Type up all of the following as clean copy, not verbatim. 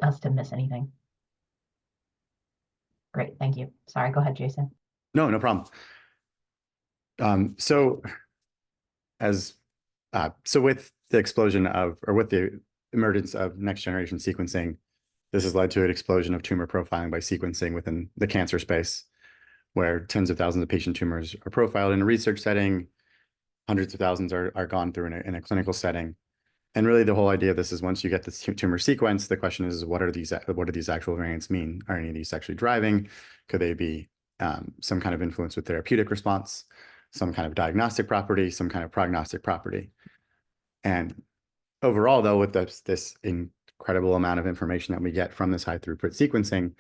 us to miss anything. Great, thank you. Sorry, go ahead, Jason. No, no problem. So with the explosion of, or with the emergence of next generation sequencing, this has led to an explosion of tumor profiling by sequencing within the cancer space, where tens of thousands of patient tumors are profiled in a research setting, hundreds of thousands are gone through in a clinical setting. And really the whole idea of this is once you get this tumor sequence, the question is, what do these actual variants mean? Are any of these actually driving? Could they be some kind of influence with therapeutic response, some kind of diagnostic property, some kind of prognostic property? And overall, though, with this incredible amount of information that we get from this high throughput sequencing,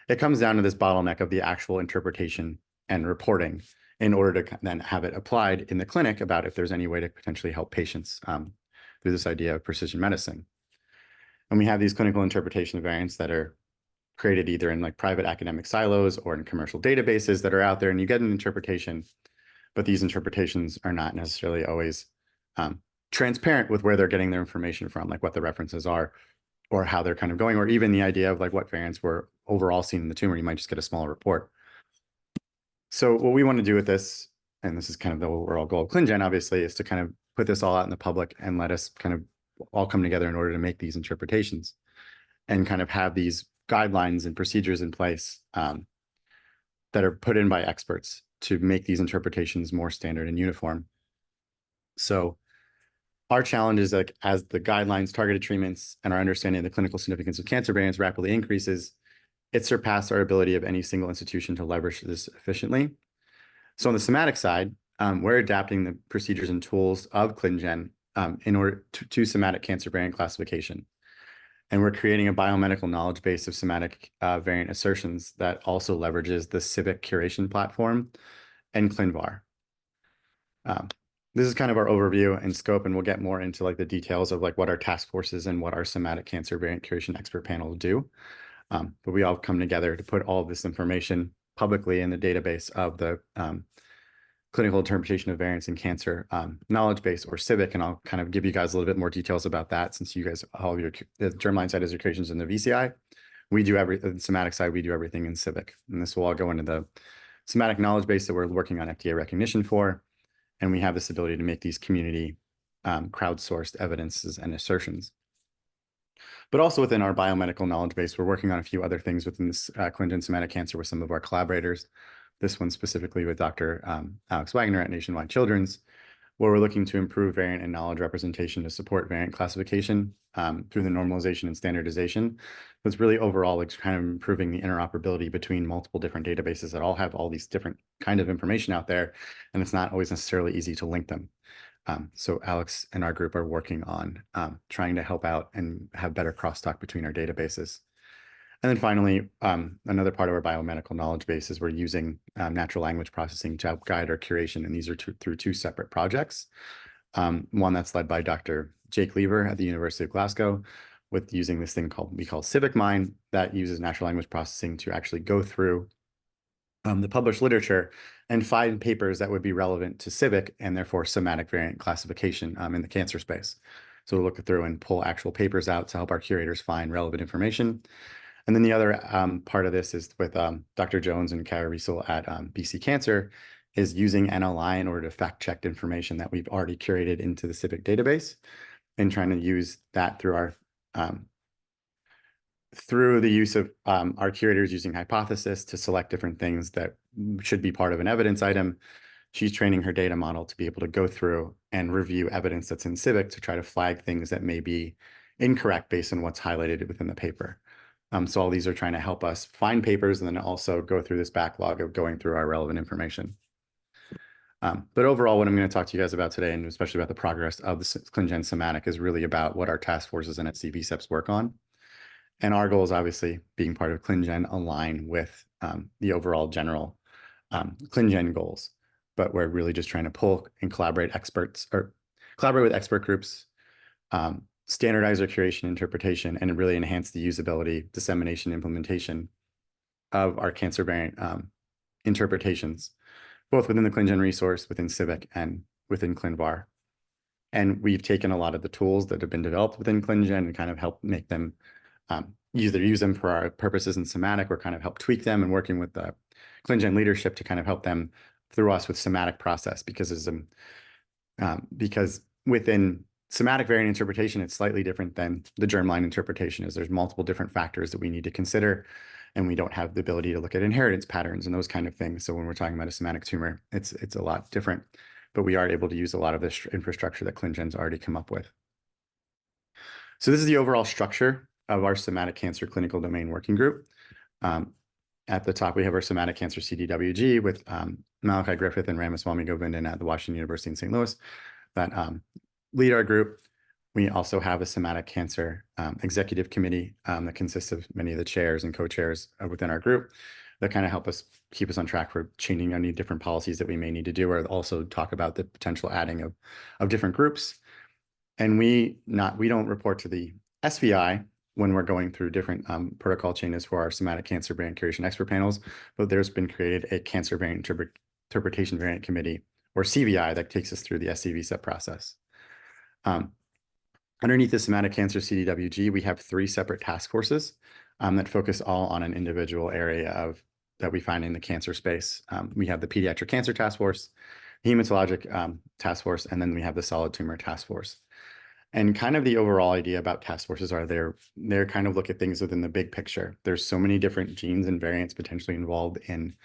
it comes down to this bottleneck of the actual interpretation and reporting in order to then have it applied in the clinic about if there's any way to potentially help patients through this idea of precision medicine. And we have these clinical interpretation of variants that are created either in like private academic silos or in commercial databases that are out there, and you get an interpretation, but these interpretations are not necessarily always transparent with where they're getting their information from, like what the references are or how they're kind of going, or even the idea of like what variants were overall seen in the tumor. You might just get a small report. So what we want to do with this, and this is kind of the overall goal of ClinGen, obviously, is to kind of put this all out in the public and let us kind of all come together in order to make these interpretations and kind of have these guidelines and procedures in place that are put in by experts to make these interpretations more standard and uniform. So our challenge is like as the guidelines, targeted treatments, and our understanding of the clinical significance of cancer variants rapidly increases, it surpassed our ability of any single institution to leverage this efficiently. So on the somatic side, we're adapting the procedures and tools of ClinGen in order to somatic cancer variant classification. And we're creating a biomedical knowledge base of somatic variant assertions that also leverages the Civic curation platform and ClinVar. This is kind of our overview and scope, and we'll get more into like the details of like what our task forces and what our somatic cancer variant curation expert panel do. But we all come together to put all of this information publicly in the database of the clinical interpretation of variants in cancer knowledge base, or Civic, and I'll kind of give you guys a little bit more details about that since you guys, all of your the germline side is your creations in the VCI. We do the somatic side, we do everything in Civic. And this will all go into the somatic knowledge base that we're working on FDA recognition for. And we have this ability to make these community crowdsourced evidences and assertions. But also within our biomedical knowledge base, we're working on a few other things within this ClinGen somatic cancer with some of our collaborators. This one specifically with Dr. Alex Wagner at Nationwide Children's, where we're looking to improve variant and knowledge representation to support variant classification through the normalization and standardization. But it's really overall like kind of improving the interoperability between multiple different databases that all have all these different kind of information out there, and it's not always necessarily easy to link them. So Alex and our group are working on trying to help out and have better crosstalk between our databases. And then finally, another part of our biomedical knowledge base is we're using natural language processing to help guide our curation. And these are through two separate projects. One that's led by Dr. Jake Lever at the University of Glasgow with using this thing we call Civic Mind that uses natural language processing to actually go through the published literature and find papers that would be relevant to Civic and therefore somatic variant classification in the cancer space. So we'll look through and pull actual papers out to help our curators find relevant information. And then the other part of this is with Dr. Jones and Kara Riesel at BC Cancer is using NLI in order to fact check information that we've already curated into the Civic database and trying to use that through our through the use of our curators using hypothesis to select different things that should be part of an evidence item. She's training her data model to be able to go through and review evidence that's in Civic to try to flag things that may be incorrect based on what's highlighted within the paper. So all these are trying to help us find papers and then also go through this backlog of going through our relevant information. But overall, what I'm going to talk to you guys about today, and especially about the progress of the ClinGen Somatic, is really about what our task forces and at VCEPs work on. And our goal is obviously being part of ClinGen align with the overall general ClinGen goals. But we're really just trying to pull and collaborate with expert groups, standardize our curation interpretation, and really enhance the usability, dissemination, implementation of our cancer variant interpretations, both within the ClinGen resource, within Civic, and within ClinVar. And we've taken a lot of the tools that have been developed within ClinGen and kind of helped make them either use them for our purposes in somatic or kind of help tweak them, and working with the ClinGen leadership to kind of help them through us with somatic process, because within somatic variant interpretation, it's slightly different than the germline interpretation. Is there's multiple different factors that we need to consider, and we don't have the ability to look at inheritance patterns and those kind of things. So when we're talking about a somatic tumor, it's a lot different, but we are able to use a lot of this infrastructure that ClinGen's already come up with. So this is the overall structure of our somatic cancer clinical domain working group. At the top, we have our Somatic Cancer CDWG with Malachi Griffith and Ramaswamy Govindan at the Washington University in St. Louis that lead our group. We also have a Somatic Cancer Executive Committee that consists of many of the chairs and co-chairs within our group that kind of help us keep us on track for changing any different policies that we may need to do, or also talk about the potential adding of different groups. And we don't report to the SVI when we're going through different protocol changes for our somatic cancer variant curation expert panels, but there's been created a cancer variant interpretation variant committee, or CVI, that takes us through the SC-VCEP process. Underneath the Somatic Cancer CDWG, we have 3 separate task forces that focus all on an individual area that we find in the cancer space. We have the Pediatric Cancer Task Force, Hematologic Task Force, and then we have the Solid Tumor Task Force. And kind of the overall idea about task forces are they're kind of look at things within the big picture. There's so many different genes and variants potentially involved in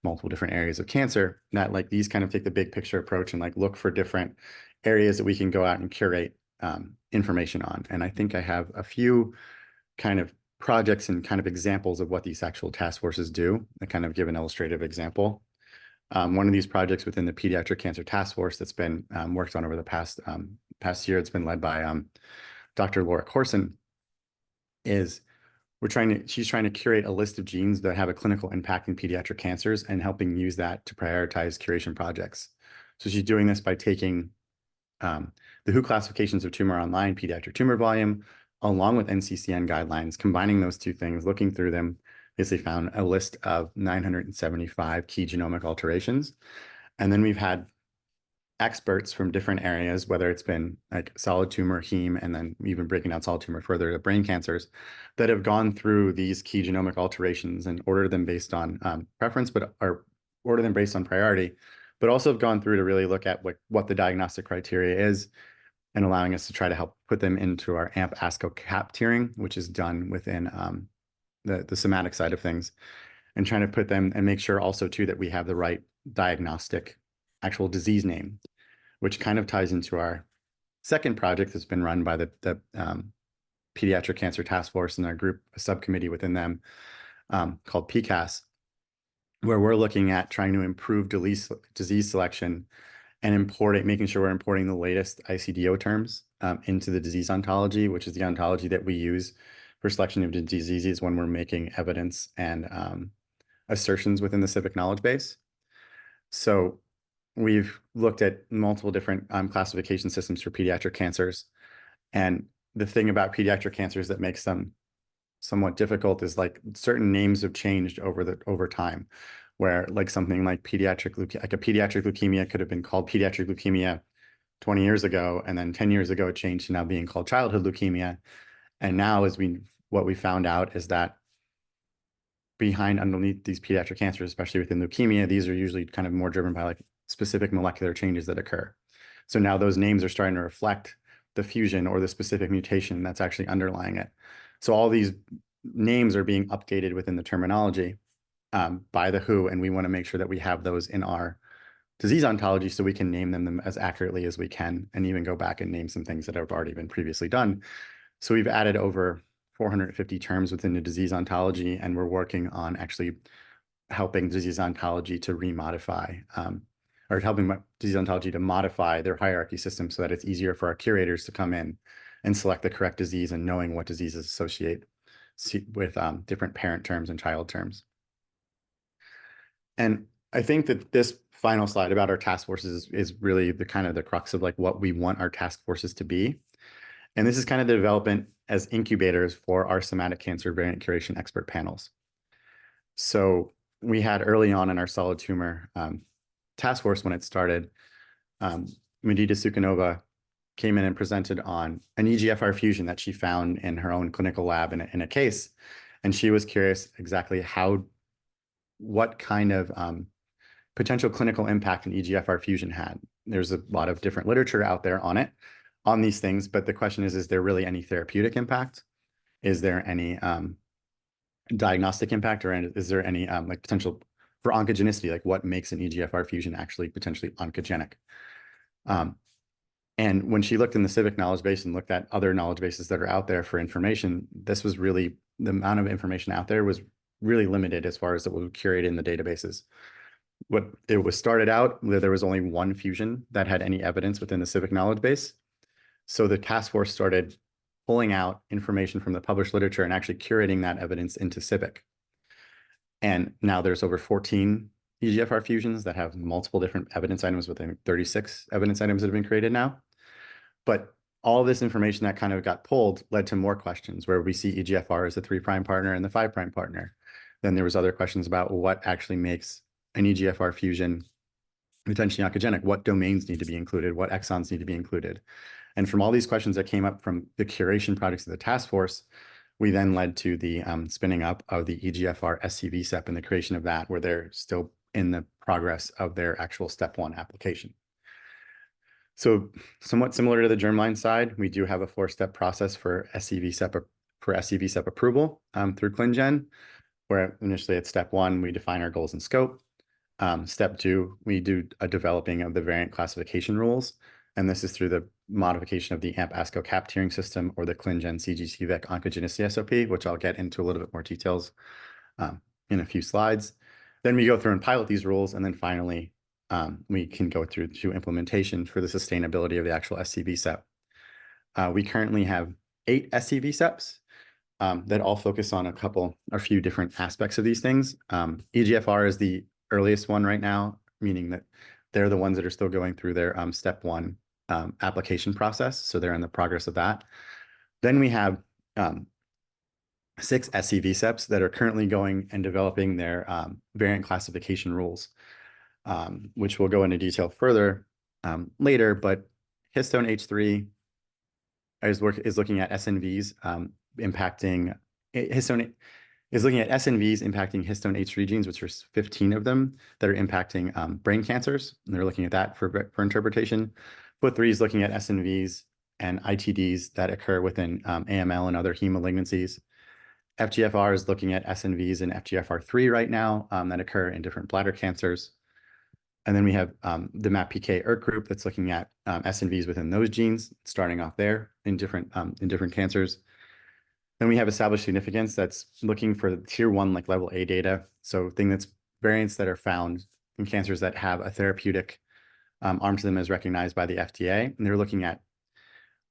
multiple different areas of cancer that like these kind of take the big picture approach and like look for different areas that we can go out and curate information on. And I think I have a few kind of projects and kind of examples of what these actual task forces do. I kind of give an illustrative example. One of these projects within the Pediatric Cancer Task Force that's been worked on over the past year, it's been led by Dr. Laura Corson, she's trying to curate a list of genes that have a clinical impact in pediatric cancers and helping use that to prioritize curation projects. So she's doing this by taking the WHO classifications of tumor online, pediatric tumor volume, along with NCCN guidelines, combining those two things, looking through them, basically found a list of 975 key genomic alterations. And then we've had experts from different areas, whether it's been like solid tumor, heme, and then even breaking down solid tumor further to brain cancers, that have gone through these key genomic alterations and ordered them based on preference, or order them based on priority, but also have gone through to really look at what the diagnostic criteria is, and allowing us to try to help put them into our AMP ASCO CAP tiering, which is done within the somatic side of things, and trying to put them and make sure also too that we have the right diagnostic actual disease name, which kind of ties into our second project that's been run by the Pediatric Cancer Task Force and our group, a subcommittee within them called PCAS, where we're looking at trying to improve disease selection and making sure we're importing the latest ICD-10 terms into the disease ontology, which is the ontology that we use for selection of diseases when we're making evidence and assertions within the civic knowledge base. So we've looked at multiple different classification systems for pediatric cancers. And the thing about pediatric cancers that makes them somewhat difficult is like certain names have changed over time, where like something like a pediatric leukemia could have been called pediatric leukemia 20 years ago, and then 10 years ago it changed to now being called childhood leukemia. And now what we found out is that underneath these pediatric cancers, especially within leukemia, these are usually kind of more driven by like specific molecular changes that occur. So now those names are starting to reflect the fusion or the specific mutation that's actually underlying it. So all these names are being updated within the terminology by the WHO, and we want to make sure that we have those in our disease ontology so we can name them as accurately as we can, and even go back and name some things that have already been previously done. So we've added over 450 terms within the disease ontology, and we're working on actually helping disease ontology to remodify, or helping disease ontology to modify their hierarchy system so that it's easier for our curators to come in and select the correct disease, and knowing what diseases associate with different parent terms and child terms. And I think that this final slide about our task forces is really the kind of the crux of like what we want our task forces to be. And this is kind of the development as incubators for our somatic cancer variant curation expert panels. So we had early on in our solid tumor task force when it started, Medita Sukhanova came in and presented on an EGFR fusion that she found in her own clinical lab in a case. And she was curious exactly what kind of potential clinical impact an EGFR fusion had. There's a lot of different literature out there on these things, but the question is there really any therapeutic impact? Is there any diagnostic impact, or is there any like potential for oncogenicity? Like what makes an EGFR fusion actually potentially oncogenic? And when she looked in the civic knowledge base and looked at other knowledge bases that are out there for information, this was really, the amount of information out there was really limited as far as it was curated in the databases. What it was started out, there was only one fusion that had any evidence within the civic knowledge base. So the task force started pulling out information from the published literature and actually curating that evidence into civic. And now there's over 14 EGFR fusions that have multiple different evidence items, with 36 evidence items that have been created now. But all this information that kind of got pulled led to more questions, where we see EGFR as the 3' partner and the 5' partner. Then there was other questions about what actually makes an EGFR fusion potentially oncogenic. What domains need to be included? What exons need to be included? And from all these questions that came up from the curation projects of the task force, we then led to the spinning up of the EGFR SCVCEP and the creation of that, where they're still in the progress of their actual step 1 application. So somewhat similar to the germline side, we do have a 4-step process for SCVCEP approval through ClinGen, where initially at step 1, we define our goals and scope. Step 2, we do a developing of the variant classification rules. And this is through the modification of the AMP-ASCO cap tiering system, or the ClinGen CGCVEC oncogenicity SOP, which I'll get into a little bit more details in a few slides. Then we go through and pilot these rules. And then finally, we can go through to implementation for the sustainability of the actual SCVCEP. We currently have 8 SCVCEPs that all focus on a few different aspects of these things. EGFR is the earliest one right now, meaning that they're the ones that are still going through their step 1 application process. So they're in the progress of that. Then we have 6 SCVCEPs that are currently going and developing their variant classification rules, which we'll go into detail further later. But histone H3 is looking at SNVs impacting histone H3 genes, which are 15 of them that are impacting brain cancers. And they're looking at that for interpretation. FOOT3 is looking at SNVs and ITDs that occur within AML and other heme malignancies. FGFR is looking at SNVs and FGFR3 right now that occur in different bladder cancers. And then we have the MAPPK ERK group that's looking at SNVs within those genes, starting off there in different cancers. Then we have established significance that's looking for tier 1, like level A data. So variants that are found in cancers that have a therapeutic arm to them as recognized by the FDA. And they're looking at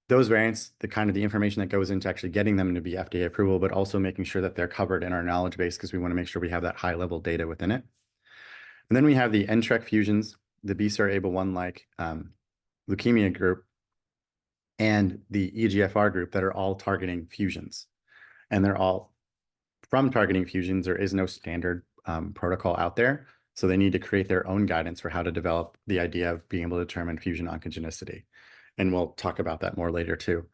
those variants, the information that goes into actually getting them to be FDA approval, but also making sure that they're covered in our knowledge base, because we want to make sure we have that high level data within it. And then we have the NTRK fusions, the BCR-ABL1-like leukemia group, and the EGFR group that are all targeting fusions. And they're all from targeting fusions. There is no standard protocol out there. So they need to create their own guidance for how to develop the idea of being able to determine fusion oncogenicity. And we'll talk about that more later too.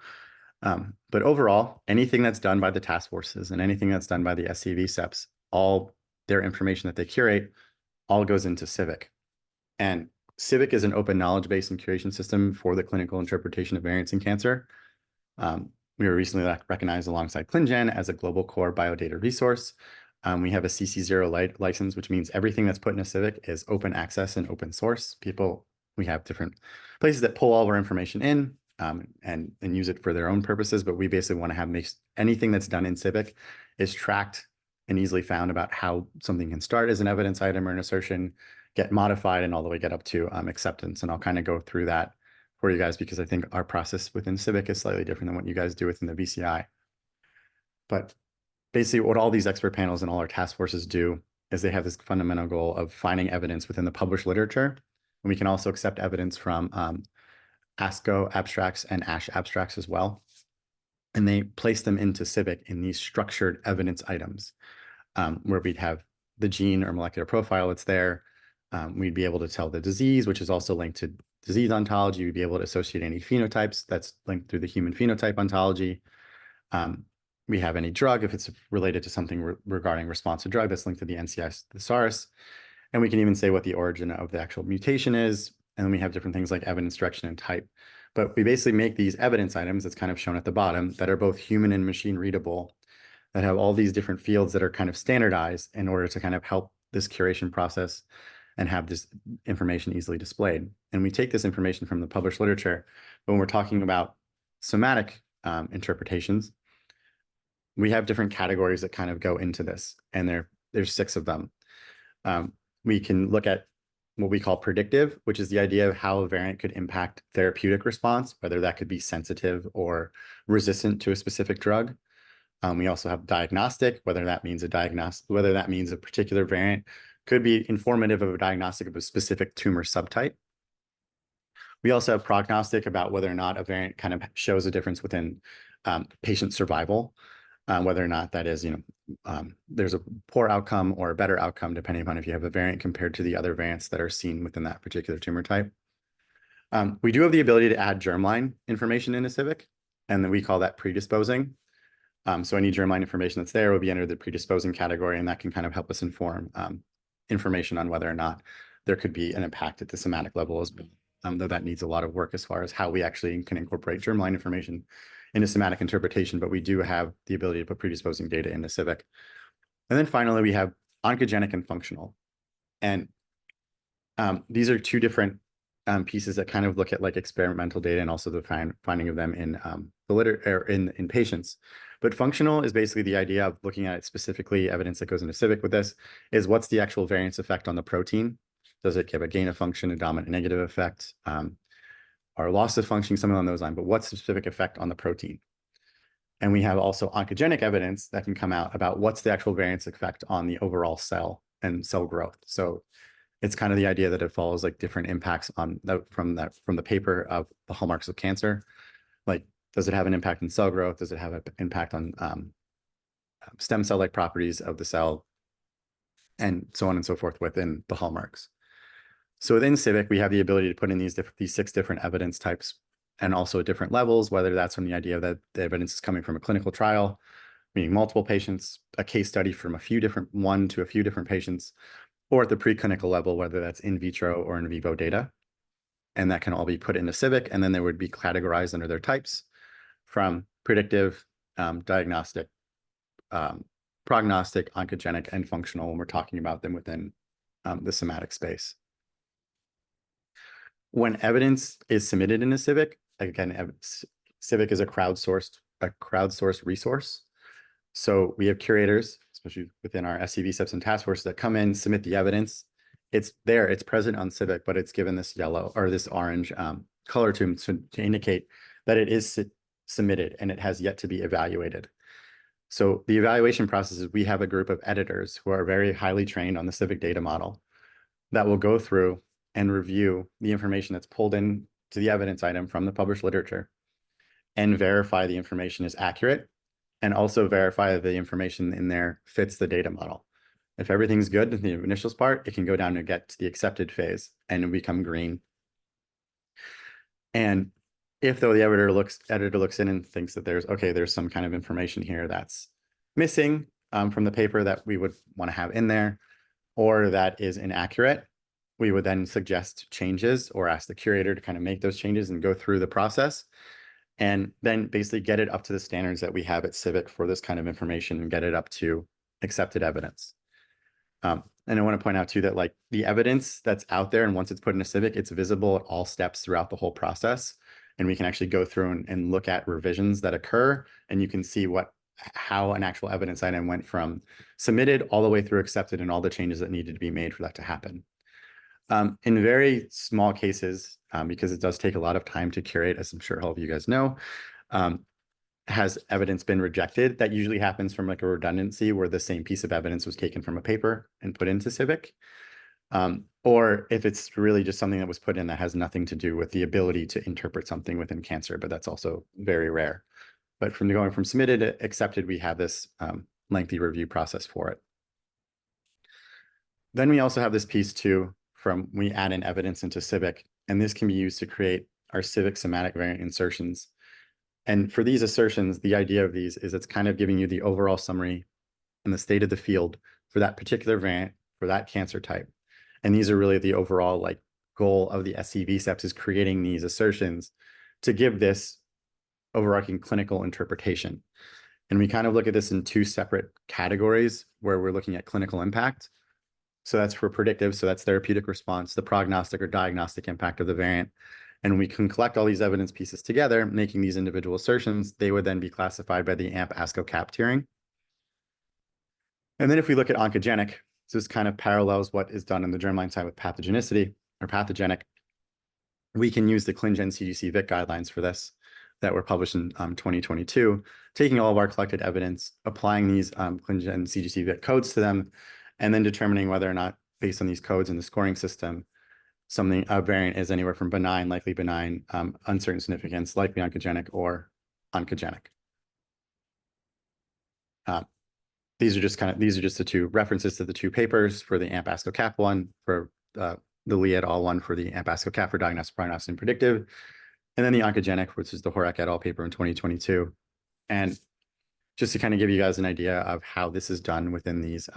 But overall, anything that's done by the task forces and anything that's done by the SCVCEPs, all their information that they curate, all goes into CIVIC. And CIVIC is an open knowledge base and curation system for the clinical interpretation of variants in cancer. We were recently recognized alongside ClinGen as a global core biodata resource. We have a CC0 license, which means everything that's put in a CIVIC is open access and open source. We have different places that pull all of our information in and use it for their own purposes, but we basically want to make anything that's done in CIVIC is tracked and easily found about how something can start as an evidence item or an assertion, get modified, and all the way get up to acceptance. And I'll kind of go through that for you guys, because I think our process within CIVIC is slightly different than what you guys do within the VCI. But basically what all these expert panels and all our task forces do is they have this fundamental goal of finding evidence within the published literature. And we can also accept evidence from ASCO abstracts and ASH abstracts as well. And they place them into CIVIC in these structured evidence items, where we'd have the gene or molecular profile that's there. We'd be able to tell the disease, which is also linked to disease ontology. We'd be able to associate any phenotypes that's linked through the human phenotype ontology. We have any drug, if it's related to something regarding response to drug that's linked to the NCI thesaurus. And we can even say what the origin of the actual mutation is. And then we have different things like evidence direction and type. But we basically make these evidence items that's kind of shown at the bottom that are both human and machine readable, that have all these different fields that are kind of standardized in order to kind of help this curation process and have this information easily displayed. And we take this information from the published literature. But when we're talking about somatic interpretations, we have different categories that kind of go into this, and there's 6 of them. We can look at what we call predictive, which is the idea of how a variant could impact therapeutic response, whether that could be sensitive or resistant to a specific drug. We also have diagnostic, whether that means a particular variant could be informative of a diagnostic of a specific tumor subtype. We also have prognostic, about whether or not a variant kind of shows a difference within patient survival, whether or not that is, there's a poor outcome or a better outcome, depending upon if you have a variant compared to the other variants that are seen within that particular tumor type. We do have the ability to add germline information into CIVIC, and then we call that predisposing. So any germline information that's there will be under the predisposing category, and that can kind of help us inform information on whether or not there could be an impact at the somatic level as well. Though that needs a lot of work as far as how we actually can incorporate germline information into somatic interpretation, but we do have the ability to put predisposing data into CIVIC. And then finally, we have oncogenic and functional. And these are 2 different pieces that kind of look at like experimental data and also the finding of them in the literature in patients. But functional is basically the idea of looking at it specifically. Evidence that goes into CIVIC with this is what's the actual variance effect on the protein? Does it give a gain of function, a dominant negative effect, or loss of function, something along those lines? But what's the specific effect on the protein? And we have also oncogenic evidence that can come out about what's the actual variance effect on the overall cell and cell growth. So it's kind of the idea that it follows like different impacts on from the paper of the hallmarks of cancer. Like, does it have an impact on cell growth? Does it have an impact on stem cell-like properties of the cell? And so on and so forth within the hallmarks. So within CIVIC, we have the ability to put in these 6 different evidence types, and also at different levels, whether that's from the idea that the evidence is coming from a clinical trial, meaning multiple patients, a case study from 1 to a few different patients, or at the preclinical level, whether that's in vitro or in vivo data. And that can all be put into CIVIC, and then they would be categorized under their types from predictive, diagnostic, prognostic, oncogenic, and functional when we're talking about them within the somatic space. When evidence is submitted into CIVIC, again, CIVIC is a crowdsourced resource. So we have curators, especially within our VCEPs and taskforces, that come in, submit the evidence. It's there, it's present on CIVIC, but it's given this yellow or this orange color to indicate that it is submitted and it has yet to be evaluated. So the evaluation process is we have a group of editors who are very highly trained on the CIVIC data model that will go through and review the information that's pulled in to the evidence item from the published literature and verify the information is accurate, and also verify that the information in there fits the data model. If everything's good in the initials part, it can go down and get to the accepted phase and become green. And if though the editor looks in and thinks that there's some kind of information here that's missing from the paper that we would want to have in there, or that is inaccurate, we would then suggest changes or ask the curator to kind of make those changes and go through the process, and then basically get it up to the standards that we have at CIVIC for this kind of information and get it up to accepted evidence. And I want to point out too that like the evidence that's out there, and once it's put into CIVIC, it's visible at all steps throughout the whole process. And we can actually go through and look at revisions that occur, and you can see how an actual evidence item went from submitted all the way through accepted and all the changes that needed to be made for that to happen. In very small cases, because it does take a lot of time to curate, as I'm sure all of you guys know, has evidence been rejected? That usually happens from like a redundancy where the same piece of evidence was taken from a paper and put into CIVIC. Or if it's really just something that was put in that has nothing to do with the ability to interpret something within cancer, but that's also very rare. But from going from submitted to accepted, we have this lengthy review process for it. Then we also have this piece too, from we add in evidence into CIVIC, and this can be used to create our civic somatic variant insertions. And for these assertions, the idea of these is it's kind of giving you the overall summary and the state of the field for that particular variant, for that cancer type. And these are really the overall like goal of the SCVCEPs, is creating these assertions to give this overarching clinical interpretation. And we kind of look at this in two separate categories where we're looking at clinical impact. So that's for predictive, so that's therapeutic response, the prognostic or diagnostic impact of the variant. And we can collect all these evidence pieces together, making these individual assertions. They would then be classified by the AMP-ASCO-CAP tiering. And then if we look at oncogenic, so this kind of parallels what is done in the germline side with pathogenicity or pathogenic. We can use the ClinGen CDC VIC guidelines for this that were published in 2022, taking all of our collected evidence, applying these ClinGen CDC VIC codes to them, and then determining whether or not, based on these codes in the scoring system, a variant is anywhere from benign, likely benign, uncertain significance, likely oncogenic, or oncogenic. These are just the two references to the two papers for the AMP-ASCO-CAP one, for the Lee et al. One for the AMP-ASCO-CAP for diagnostic, prognostic, and predictive, and then the oncogenic, which is the Horak et al. Paper in 2022. And just to kind of give you guys an idea of how this is done within these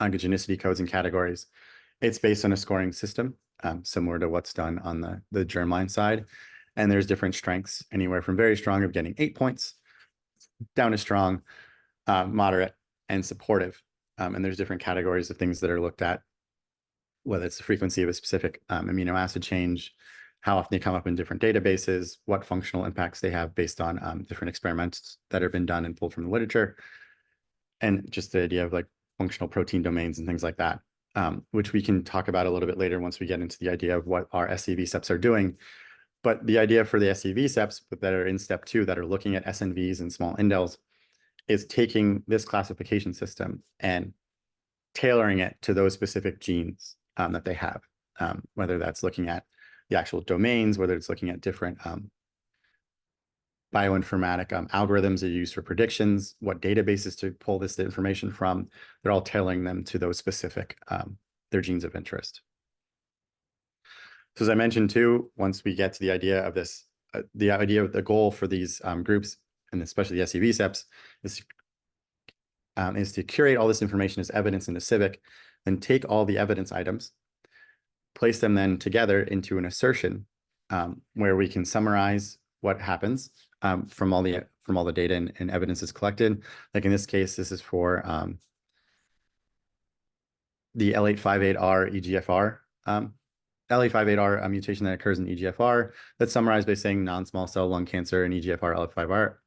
oncogenicity codes and categories, it's based on a scoring system, similar to what's done on the germline side. And there's different strengths, anywhere from very strong of getting 8 points, down to strong, moderate, and supportive. And there's different categories of things that are looked at, whether it's the frequency of a specific amino acid change, how often they come up in different databases, what functional impacts they have based on different experiments that have been done and pulled from the literature, and just the idea of like functional protein domains and things like that, which we can talk about a little bit later once we get into the idea of what our SCVCEPs are doing. But the idea for the SCVCEPs that are in step 2, that are looking at SNVs and small indels, is taking this classification system and tailoring it to those specific genes that they have, whether that's looking at the actual domains, whether it's looking at different bioinformatic algorithms that are used for predictions, what databases to pull this information from. They're all tailoring them to those specific, their genes of interest. So as I mentioned too, once we get to the idea of this, the idea of the goal for these groups, and especially the SCVCEPs, is to curate all this information as evidence into CIVIC, then take all the evidence items, place them then together into an assertion where we can summarize what happens from all the data and evidence is collected. Like in this case, this is for the L858R EGFR, L858R mutation that occurs in EGFR. That's summarized by saying non-small cell lung cancer and EGFR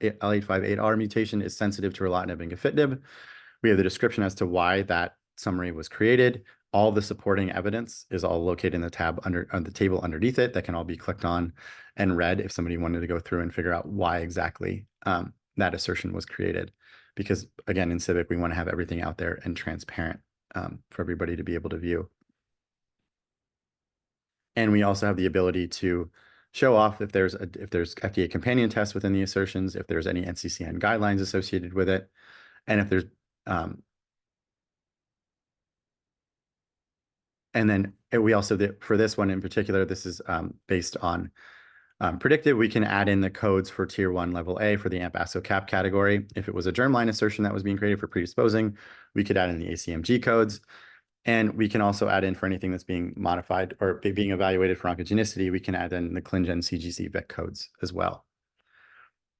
L858R mutation is sensitive to erlotinib and gefitinib. We have the description as to why that summary was created. All the supporting evidence is all located in the tab on the table underneath it that can all be clicked on and read if somebody wanted to go through and figure out why exactly that assertion was created. Because again, in CIVIC, we want to have everything out there and transparent for everybody to be able to view. And we also have the ability to show off if there's FDA companion tests within the assertions, if there's any NCCN guidelines associated with it, and if there's and then we also, for this one in particular, this is based on predictive. We can add in the codes for tier 1 level A for the AMP-ASCO-CAP category. If it was a germline assertion that was being created for predisposing, we could add in the ACMG codes. And we can also add in for anything that's being modified or being evaluated for oncogenicity, we can add in the ClinGen CGC VEC codes as well.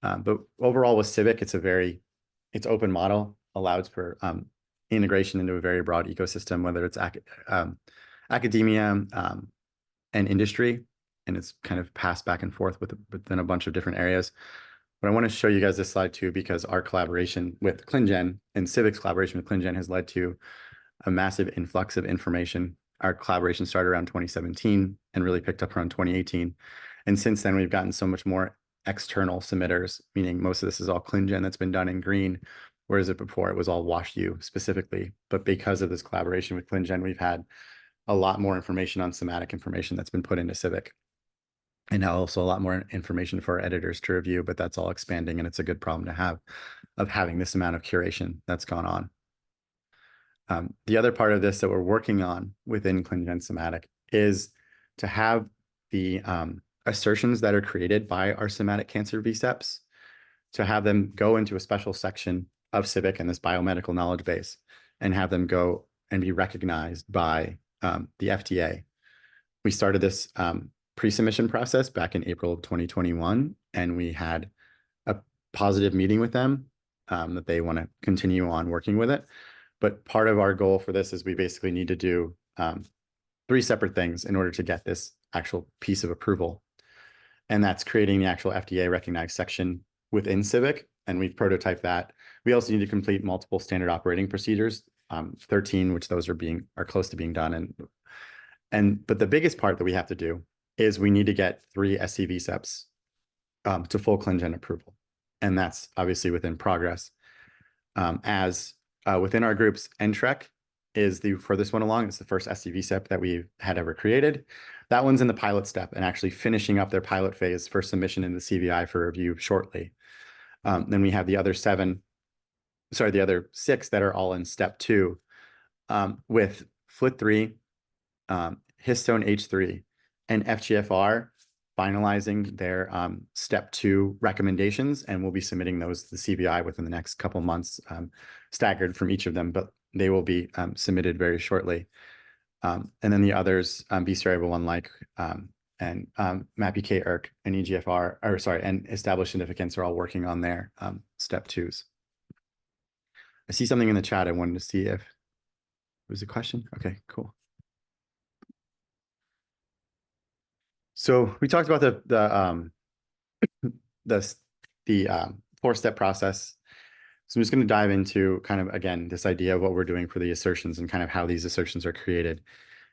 But overall with CIVIC, it's open model, allows for integration into a very broad ecosystem, whether it's academia and industry, and it's kind of passed back and forth within a bunch of different areas. But I want to show you guys this slide too, because our collaboration with ClinGen and CIVIC's collaboration with ClinGen has led to a massive influx of information. Our collaboration started around 2017 and really picked up around 2018. And since then, we've gotten so much more external submitters, meaning most of this is all ClinGen that's been done in green, whereas before it was all WashU specifically. But because of this collaboration with ClinGen, we've had a lot more information on somatic information that's been put into CIVIC. And now also a lot more information for our editors to review, but that's all expanding, and it's a good problem to have, of having this amount of curation that's gone on. The other part of this that we're working on within ClinGen Somatic is to have the assertions that are created by our somatic cancer VCEPs, to have them go into a special section of CIVIC and this biomedical knowledge base, and have them go and be recognized by the FDA. We started this pre-submission process back in April of 2021, and we had a positive meeting with them that they want to continue on working with it. But part of our goal for this is we basically need to do 3 separate things in order to get this actual piece of approval. And that's creating the actual FDA recognized section within CIVIC, and we've prototyped that. We also need to complete multiple standard operating procedures, 13, which those are close to being done. But the biggest part that we have to do is we need to get 3 SC VCEPs to full ClinGen approval. And that's obviously within progress. Within our groups, NTREC is the furthest one along. It's the first SC VCEP that we had ever created. That one's in the pilot step and actually finishing up their pilot phase for submission in the CVI for review shortly. Then we have the other 6 that are all in step 2 with FLT3, histone H3, and FGFR finalizing their step 2 recommendations, and we'll be submitting those to the CVI within the next couple months, staggered from each of them, but they will be submitted very shortly. And then the others, BCR-ABL1 like and MAPK, ERK, and EGFR, and established significance are all working on their step 2s. I see something in the chat. I wanted to see if there was a question. Okay, cool. So we talked about the 4-step process. So I'm just going to dive into kind of, again, this idea of what we're doing for the assertions and kind of how these assertions are created.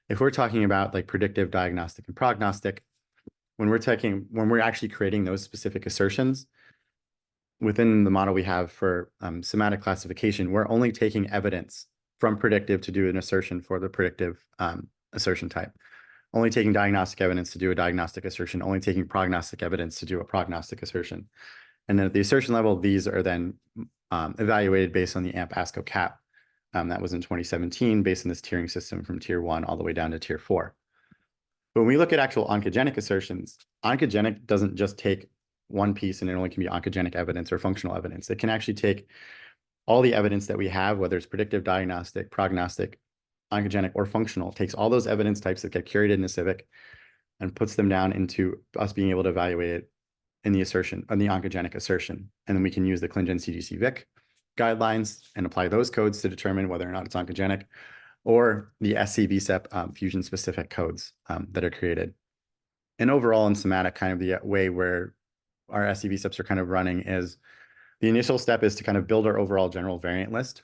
If we're talking about like predictive, diagnostic, and prognostic, when we're actually creating those specific assertions within the model we have for somatic classification, we're only taking evidence from predictive to do an assertion for the predictive assertion type. Only taking diagnostic evidence to do a diagnostic assertion, only taking prognostic evidence to do a prognostic assertion. And then at the assertion level, these are then evaluated based on the AMP-ASCO cap that was in 2017, based on this tiering system from tier 1 all the way down to tier 4. But when we look at actual oncogenic assertions, oncogenic doesn't just take one piece and it only can be oncogenic evidence or functional evidence. It can actually take all the evidence that we have, whether it's predictive, diagnostic, prognostic, oncogenic, or functional, takes all those evidence types that get curated in the CIVIC and puts them down into us being able to evaluate it in the assertion, on the oncogenic assertion. And then we can use the ClinGen CDC VIC guidelines and apply those codes to determine whether or not it's oncogenic, or the SC VCEP fusion specific codes that are created. And overall in somatic, kind of the way where our SC VCEPs are kind of running is the initial step is to kind of build our overall general variant list.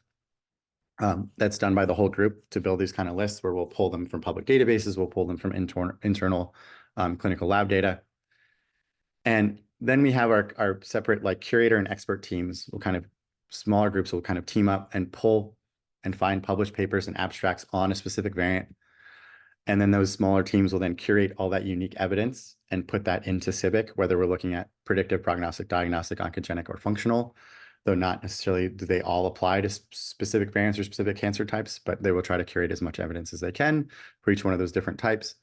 That's done by the whole group to build these kind of lists where we'll pull them from public databases, we'll pull them from internal clinical lab data. And then we have our separate like curator and expert teams. Smaller groups will kind of team up and pull and find published papers and abstracts on a specific variant. And then those smaller teams will then curate all that unique evidence and put that into CIVIC, whether we're looking at predictive, prognostic, diagnostic, oncogenic, or functional, though not necessarily do they all apply to specific variants or specific cancer types, but they will try to curate as much evidence as they can for each one of those different types.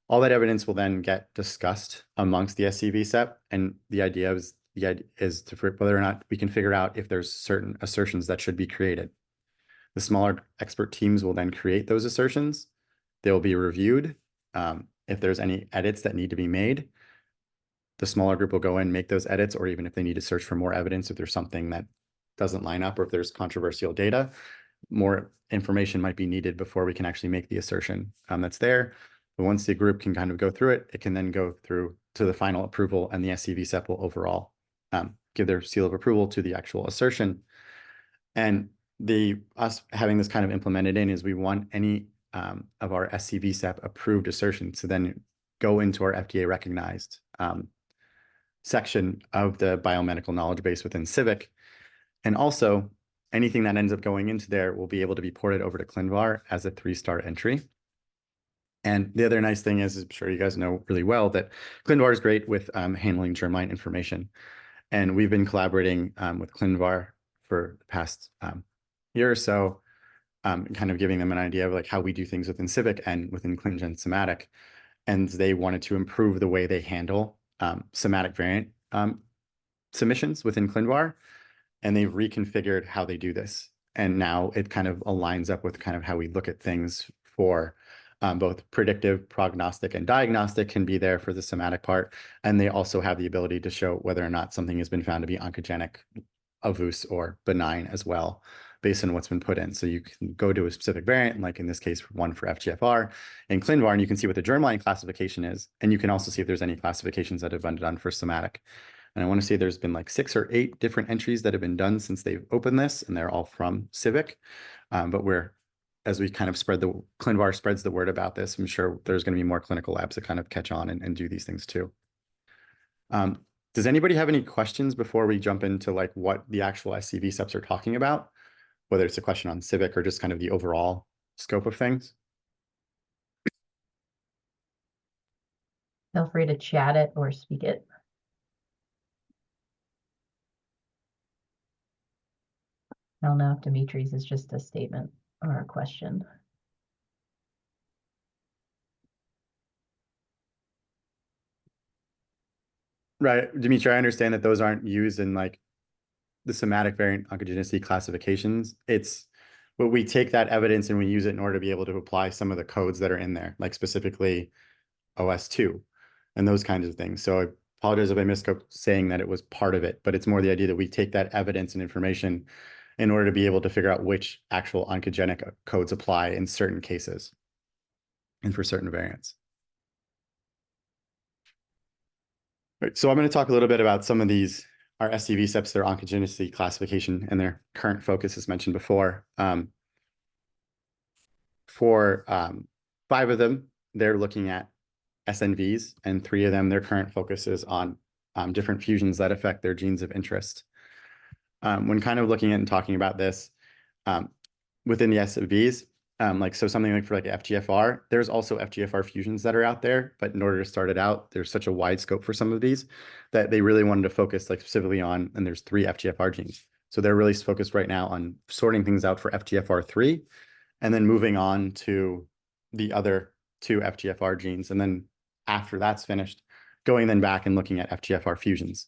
All that evidence will then get discussed amongst the SC VCEP, and the idea is to whether or not we can figure out if there's certain assertions that should be created. The smaller expert teams will then create those assertions. They will be reviewed. If there's any edits that need to be made, the smaller group will go in, make those edits, or even if they need to search for more evidence, if there's something that doesn't line up or if there's controversial data, more information might be needed before we can actually make the assertion that's there. But once the group can kind of go through it, it can then go through to the final approval, and the SC VCEP will overall give their seal of approval to the actual assertion. And us having this kind of implemented in is we want any of our SC VCEP approved assertions to then go into our FDA recognized section of the biomedical knowledge base within CIVIC. And also anything that ends up going into there will be able to be ported over to ClinVar as a 3-star entry. And the other nice thing is I'm sure you guys know really well that ClinVar is great with handling germline information. And we've been collaborating with ClinVar for the past year or so, kind of giving them an idea of like how we do things within CIVIC and within ClinGen Somatic. and they wanted to improve the way they handle somatic variant submissions within ClinVar, and they've reconfigured how they do this. And now it kind of aligns up with kind of how we look at things for both predictive, prognostic, and diagnostic can be there for the somatic part. And they also have the ability to show whether or not something has been found to be oncogenic, avus, or benign as well, based on what's been put in. So you can go to a specific variant, like in this case, one for FGFR in ClinVar, and you can see what the germline classification is. And you can also see if there's any classifications that have been done for somatic. And I want to say there's been like 6 or 8 different entries that have been done since they've opened this, and they're all from Civic. But as we kind of ClinVar spreads the word about this, I'm sure there's going to be more clinical labs that kind of catch on and do these things too. Does anybody have any questions before we jump into like what the actual SCVCEPs are talking about? Whether it's a question on Civic or just kind of the overall scope of things? Feel free to chat it or speak it. I don't know if Dimitri's is just a statement or a question. Right, Dimitri, I understand that those aren't used in like the somatic variant oncogenicity classifications. But we take that evidence and we use it in order to be able to apply some of the codes that are in there, like specifically OS2 and those kinds of things. So I apologize if I misspoke saying that it was part of it, but it's more the idea that we take that evidence and information in order to be able to figure out which actual oncogenic codes apply in certain cases and for certain variants. Right, so I'm going to talk a little bit about some of these, our SCVCEPs, their oncogenicity classification, and their current focus, as mentioned before. For 5 of them, they're looking at SNVs, and 3 of them, their current focus is on different fusions that affect their genes of interest. When kind of looking at and talking about this within the SNVs, so something like for like FGFR, there's also FGFR fusions that are out there, but in order to start it out, there's such a wide scope for some of these that they really wanted to focus like specifically on, and there's 3 FGFR genes. So they're really focused right now on sorting things out for FGFR3 and then moving on to the other 2 FGFR genes. And then after that's finished, going then back and looking at FGFR fusions.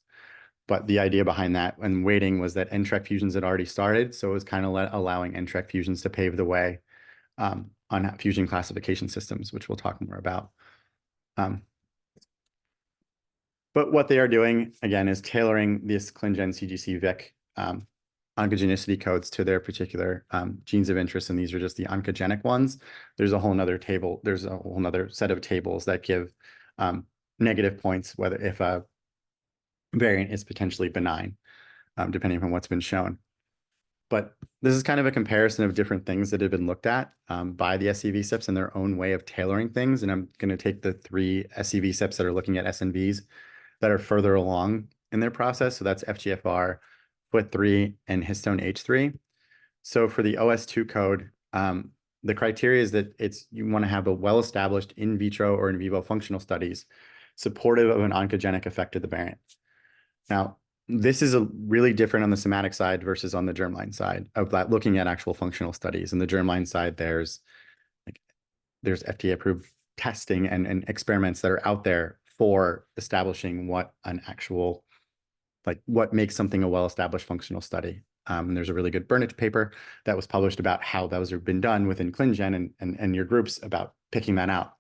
But the idea behind that and waiting was that NTRK fusions had already started. So it was kind of allowing NTRK fusions to pave the way on fusion classification systems, which we'll talk more about. But what they are doing, again, is tailoring this ClinGen CGC VIC oncogenicity codes to their particular genes of interest. And these are just the oncogenic ones. There's a whole nother table. There's a whole nother set of tables that give negative points, whether if a variant is potentially benign, depending on what's been shown. But this is kind of a comparison of different things that have been looked at by the SCVCEPs in their own way of tailoring things. And I'm going to take the 3 SCVCEPs that are looking at SNVs that are further along in their process. So that's FGFR, FLT3, and histone H3. So for the OS2 code, the criteria is that you want to have a well-established in vitro or in vivo functional studies supportive of an oncogenic effect of the variant. Now, this is a really different on the somatic side versus on the germline side of that, looking at actual functional studies. On the germline side, there's FDA-approved testing and experiments that are out there for establishing what an actual, what makes something a well-established functional study. And there's a really good Burnett paper that was published about how those have been done within ClinGen and your groups about picking that out.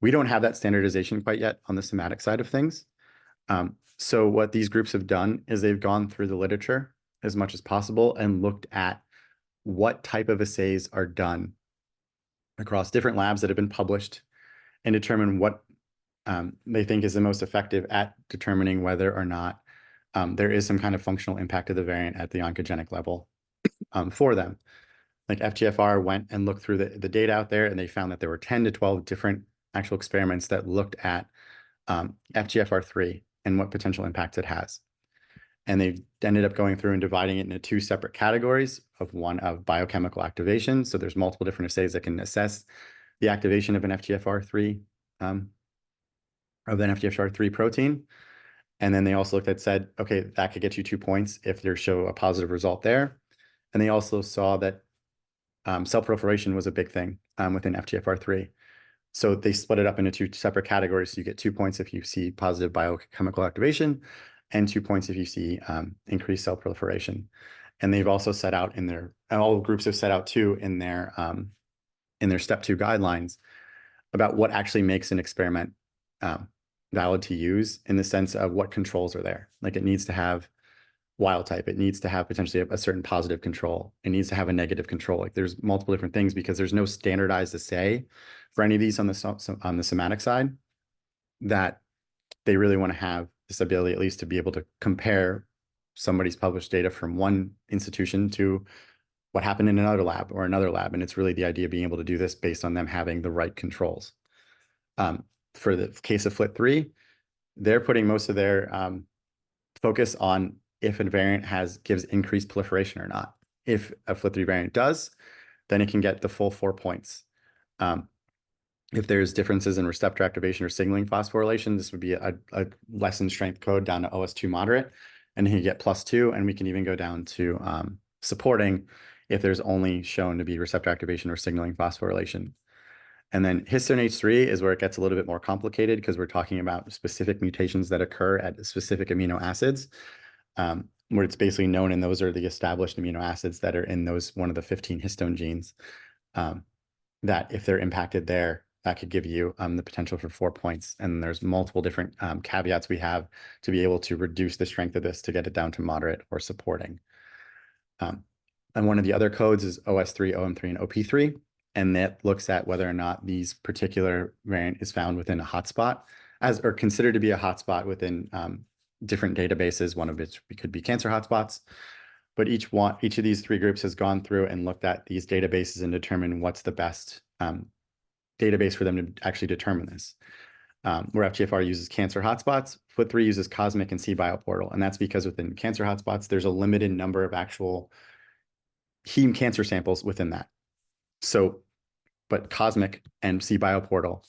We don't have that standardization quite yet on the somatic side of things. So what these groups have done is they've gone through the literature as much as possible and looked at what type of assays are done across different labs that have been published and determine what they think is the most effective at determining whether or not there is some kind of functional impact of the variant at the oncogenic level for them. Like FGFR went and looked through the data out there, and they found that there were 10 to 12 different actual experiments that looked at FGFR3 and what potential impact it has. And they ended up going through and dividing it into 2 separate categories one of biochemical activation. So there's multiple different assays that can assess the activation of an FGFR3 protein. And then they also said, okay, that could get you 2 points if they show a positive result there. And they also saw that cell proliferation was a big thing within FGFR3. So they split it up into two separate categories. So you get 2 points if you see positive biochemical activation and 2 points if you see increased cell proliferation. And they've also set out in their, all groups have set out too in their step 2 guidelines about what actually makes an experiment valid to use in the sense of what controls are there. Like it needs to have wild type. It needs to have potentially a certain positive control. It needs to have a negative control. Like there's multiple different things because there's no standardized assay for any of these on the somatic side that they really want to have this ability at least to be able to compare somebody's published data from one institution to what happened in another lab or another lab. And it's really the idea of being able to do this based on them having the right controls. For the case of FLT3, they're putting most of their focus on if a variant gives increased proliferation or not. If a FLT3 variant does, then it can get the full 4 points. If there's differences in receptor activation or signaling phosphorylation, this would be a lessened strength code down to OS2 moderate, and then you get +2, and we can even go down to supporting if there's only shown to be receptor activation or signaling phosphorylation. And then histone H3 is where it gets a little bit more complicated because we're talking about specific mutations that occur at specific amino acids, where it's basically known, and those are the established amino acids that are in one of the 15 histone genes, that if they're impacted there, that could give you the potential for 4 points. And there's multiple different caveats we have to be able to reduce the strength of this to get it down to moderate or supporting. And one of the other codes is OS3, OM3, and OP3. And that looks at whether or not these particular variant is found within a hotspot or considered to be a hotspot within different databases, one of which could be cancer hotspots. But each of these 3 groups has gone through and looked at these databases and determined what's the best database for them to actually determine this. Where FGFR uses cancer hotspots, FLT3 uses Cosmic and C-Bioportal. And that's because within cancer hotspots, there's a limited number of actual heme cancer samples within that. So, but Cosmic and C-Bioportal,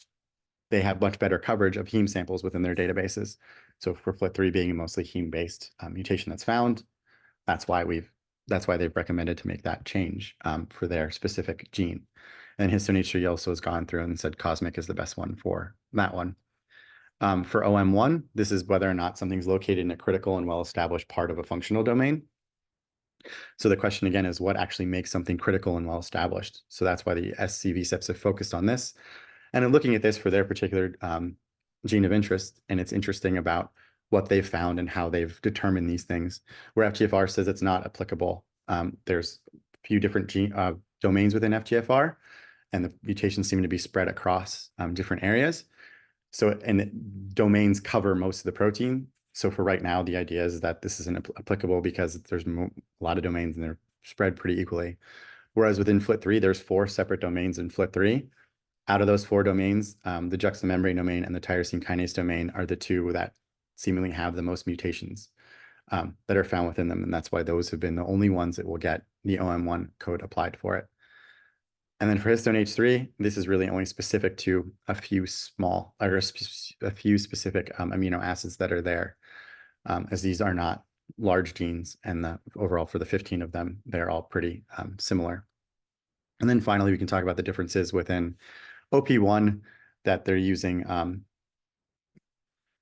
they have much better coverage of heme samples within their databases. So for FLT3 being a mostly heme-based mutation that's found, that's why they've recommended to make that change for their specific gene. And histone H3 also has gone through and said Cosmic is the best one for that one. For OM1, this is whether or not something's located in a critical and well-established part of a functional domain. So the question again is what actually makes something critical and well-established? So that's why the SC-VCEPs have focused on this. And in looking at this for their particular gene of interest, and it's interesting about what they've found and how they've determined these things, where FGFR says it's not applicable. There's a few different domains within FGFR, and the mutations seem to be spread across different areas. So, and domains cover most of the protein. So for right now, the idea is that this isn't applicable because there's a lot of domains and they're spread pretty equally. Whereas within FLT3, there's 4 separate domains in FLT3. Out of those 4 domains, the juxtamembrane domain and the tyrosine kinase domain are the 2 that seemingly have the most mutations that are found within them. And that's why those have been the only ones that will get the OM1 code applied for it. And then for histone H3, this is really only specific to a few small or a few specific amino acids that are there, as these are not large genes, and overall for the 15 of them, they're all pretty similar. And then finally, we can talk about the differences within OP1 that they're using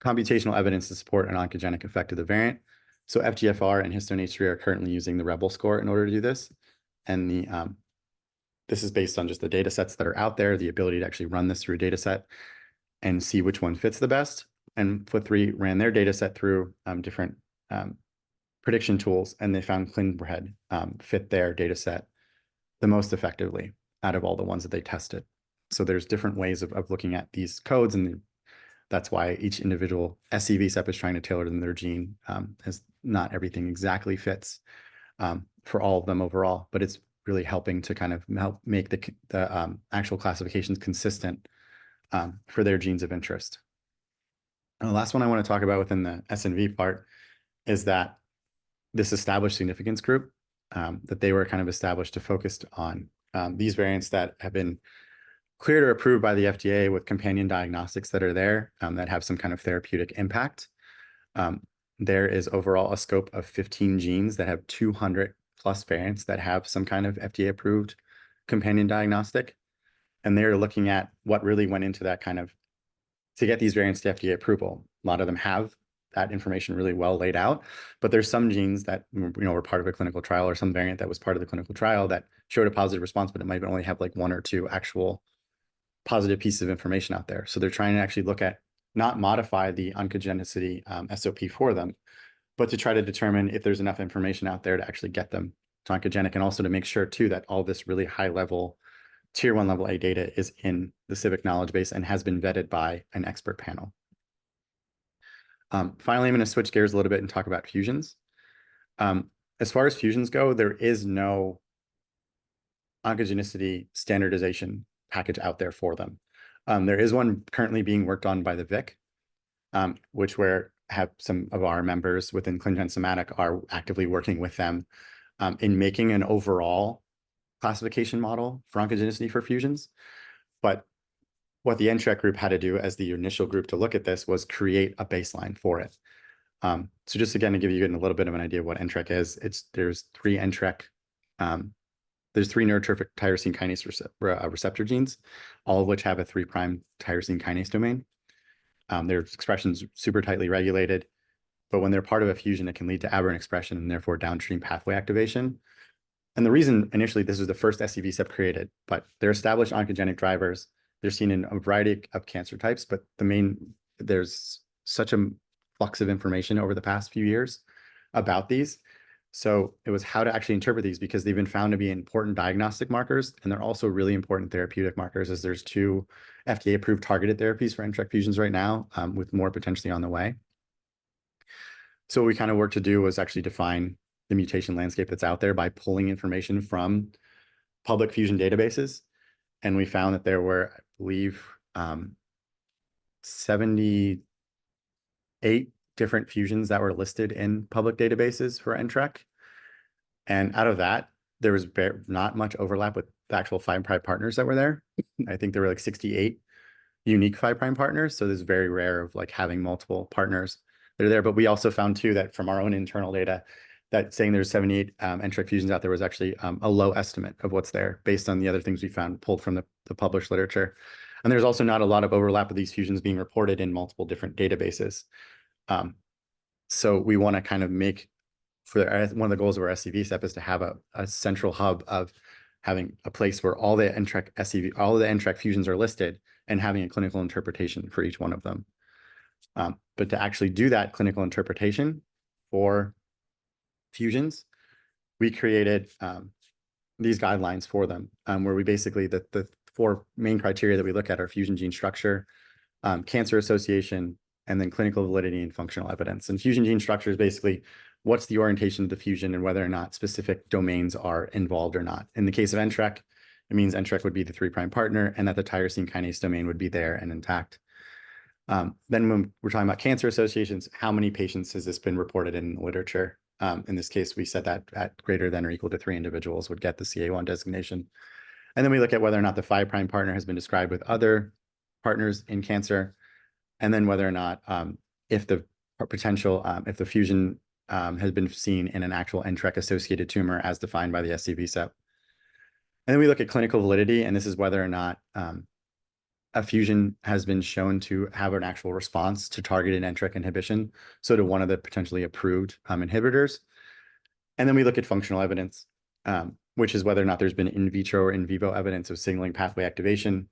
computational evidence to support an oncogenic effect of the variant. So FGFR and histone H3 are currently using the REBEL score in order to do this. And this is based on just the data sets that are out there, the ability to actually run this through a data set and see which one fits the best. And FLT3 ran their data set through different prediction tools, and they found ClinGen fit their data set the most effectively out of all the ones that they tested. So there's different ways of looking at these codes, and that's why each individual SC-VCEP is trying to tailor them their gene, as not everything exactly fits for all of them overall, but it's really helping to kind of help make the actual classifications consistent for their genes of interest. And the last one I want to talk about within the SNV part is that this established significance group, that they were kind of established to focus on these variants that have been cleared or approved by the FDA with companion diagnostics that are there that have some kind of therapeutic impact. There is overall a scope of 15 genes that have 200+ variants that have some kind of FDA approved companion diagnostic. And they're looking at what really went into that kind of to get these variants to FDA approval. A lot of them have that information really well laid out, but there's some genes that were part of a clinical trial, or some variant that was part of the clinical trial that showed a positive response, but it might only have like 1 or 2 actual positive pieces of information out there. So they're trying to actually look at not modify the oncogenicity SOP for them, but to try to determine if there's enough information out there to actually get them to oncogenic, and also to make sure too that all this really high level tier 1 level A data is in the civic knowledge base and has been vetted by an expert panel. Finally, I'm going to switch gears a little bit and talk about fusions. As far as fusions go, there is no oncogenicity standardization package out there for them. There is one currently being worked on by the VIC, which have some of our members within ClinGen Somatic are actively working with them in making an overall classification model for oncogenicity for fusions. But what the NTRK group had to do as the initial group to look at this was create a baseline for it. So just again, to give you a little bit of an idea of what NTRK is, there's 3 NTRK, there's 3 neurotrophic tyrosine kinase receptor genes, all of which have a 3' tyrosine kinase domain. Their expression's super tightly regulated, but when they're part of a fusion, it can lead to aberrant expression and therefore downstream pathway activation. And the reason initially this was the first SCVCEP created, but they're established oncogenic drivers. They're seen in a variety of cancer types, but there's such a flux of information over the past few years about these. So it was how to actually interpret these, because they've been found to be important diagnostic markers, and they're also really important therapeutic markers, as there's 2 FDA-approved targeted therapies for NTRK fusions right now, with more potentially on the way. So what we kind of worked to do was actually define the mutation landscape that's out there by pulling information from public fusion databases. And we found that there were, I believe, 78 different fusions that were listed in public databases for NTRK. And out of that, there was not much overlap with the actual 5' partners that were there. I think there were like 68 unique 5' partners. So this is very rare of like having multiple partners that are there. But we also found too that from our own internal data, that saying there's 78 NTRK fusions out there was actually a low estimate of what's there based on the other things we found pulled from the published literature. And there's also not a lot of overlap of these fusions being reported in multiple different databases. So we want to kind of make, one of the goals of our SCVCEP is to have a central hub of having a place where all the NTRK fusions are listed and having a clinical interpretation for each one of them. But to actually do that clinical interpretation for fusions, we created these guidelines for them, where we basically, the 4 main criteria that we look at are fusion gene structure, cancer association, and then clinical validity and functional evidence. And fusion gene structure is basically what's the orientation of the fusion and whether or not specific domains are involved or not. In the case of NTRK, it means NTRK would be the 3' partner and that the tyrosine kinase domain would be there and intact. Then when we're talking about cancer associations, how many patients has this been reported in the literature? In this case, we said that at greater than or equal to 3 individuals would get the CA1 designation. And then we look at whether or not the 5' partner has been described with other partners in cancer, and then whether or not if the fusion has been seen in an actual NTRK-associated tumor as defined by the SCVCEP. And then we look at clinical validity, and this is whether or not a fusion has been shown to have an actual response to targeted NTRK inhibition, so to one of the potentially approved inhibitors. And then we look at functional evidence, which is whether or not there's been in vitro or in vivo evidence of signaling pathway activation,